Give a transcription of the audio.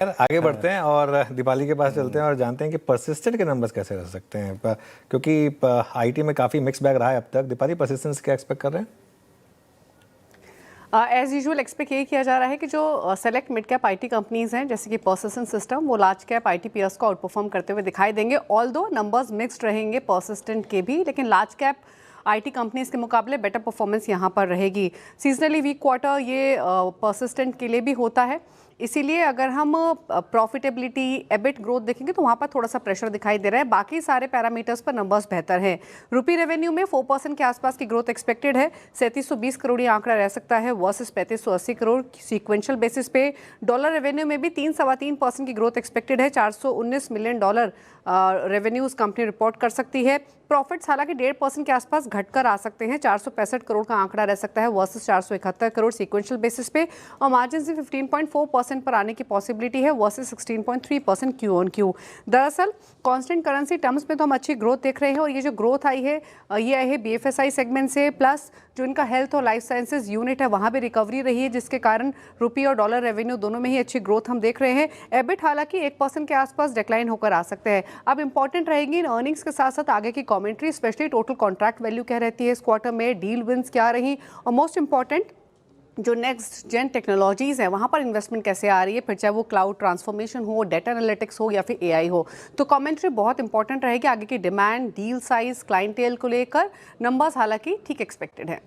यार आगे बढ़ते हैं और दीपाली के पास चलते हैं और जानते हैं कि परसिस्टेंट के नंबर्स कैसे रह सकते हैं, क्योंकि आईटी में काफ़ी मिक्स बैग रहा है अब तक। दीपाली, परसिस्टेंस क्या एक्सपेक्ट कर रहे हैं? एज यूजुअल एक्सपेक्ट यही किया जा रहा है कि जो select mid cap IT companies हैं जैसे कि पर्सिस्टेंट सिस्टम, वो लार्ज कैप आईटी पीयर्स को आउट परफॉर्म करते हुए दिखाई देंगे। ऑल्दो नंबर्स मिक्स्ड रहेंगे पर्सिस्टेंट के भी, लेकिन लार्ज कैप आईटी कंपनीज के मुकाबले बेटर परफॉर्मेंस यहाँ पर रहेगी। सीजनली वीक क्वार्टर ये पर्सिस्टेंट के लिए भी होता है, इसीलिए अगर हम प्रॉफिटेबिलिटी, एबिट ग्रोथ देखेंगे तो वहाँ पर थोड़ा सा प्रेशर दिखाई दे रहा है। बाकी सारे पैरामीटर्स पर नंबर्स बेहतर हैं। रुपी रेवेन्यू में 4% के आसपास की ग्रोथ एक्सपेक्टेड है। 3720 करोड़ ये आंकड़ा रह सकता है वर्सेस 3580 करोड़ सीक्वेंशियल बेसिस पे। डॉलर रेवेन्यू में भी 3-3.25% की ग्रोथ एक्सपेक्टेड है। $419 मिलियन रेवेन्यूज कंपनी रिपोर्ट कर सकती है। प्रॉफिट्स हालांकि 1.5% के आसपास घटकर आ सकते हैं। 465 करोड़ का आंकड़ा रह सकता है वर्सेस 471 करोड़ सीक्वेंशियल बेसिस पे, और मार्जिन से 15.4% पर आने की पॉसिबिलिटी है वर्सेस 16.3% क्यू ऑन क्यू। दरअसल कांस्टेंट करेंसी टर्म्स में तो हम अच्छी ग्रोथ देख रहे हैं, और ये जो ग्रोथ आई है ये आई है बीएफएसआई सेगमेंट से, प्लस जो इनका हेल्थ और लाइफ साइंसेज यूनिट है वहाँ भी रिकवरी रही है, जिसके कारण रुपी और डॉलर रेवेन्यू दोनों में ही अच्छी ग्रोथ हम देख रहे हैं। एबिट हालांकि 1% के आसपास डिक्लाइन होकर आ सकते हैं। अब इंपॉर्टेंट रहेगी इन अर्निंग्स के साथ साथ आगे की commentary, specially total contract value क्या रहती है इस क्वार्टर में, डील विंस क्या रही, और मोस्ट इंपॉर्टेंट जो नेक्स्ट जेन टेक्नोलॉजीज़ हैं वहाँ पर इन्वेस्टमेंट कैसे आ रही है, फिर चाहे वो क्लाउड ट्रांसफॉर्मेशन हो, डेटा एनालिटिक्स हो या फिर एआई हो। तो कमेंट्री बहुत इंपॉर्टेंट रहेगी। आगे की डिमांड, डील साइज, क्लाइंटेल को लेकर नंबर्स हालांकि ठीक एक्सपेक्टेड है।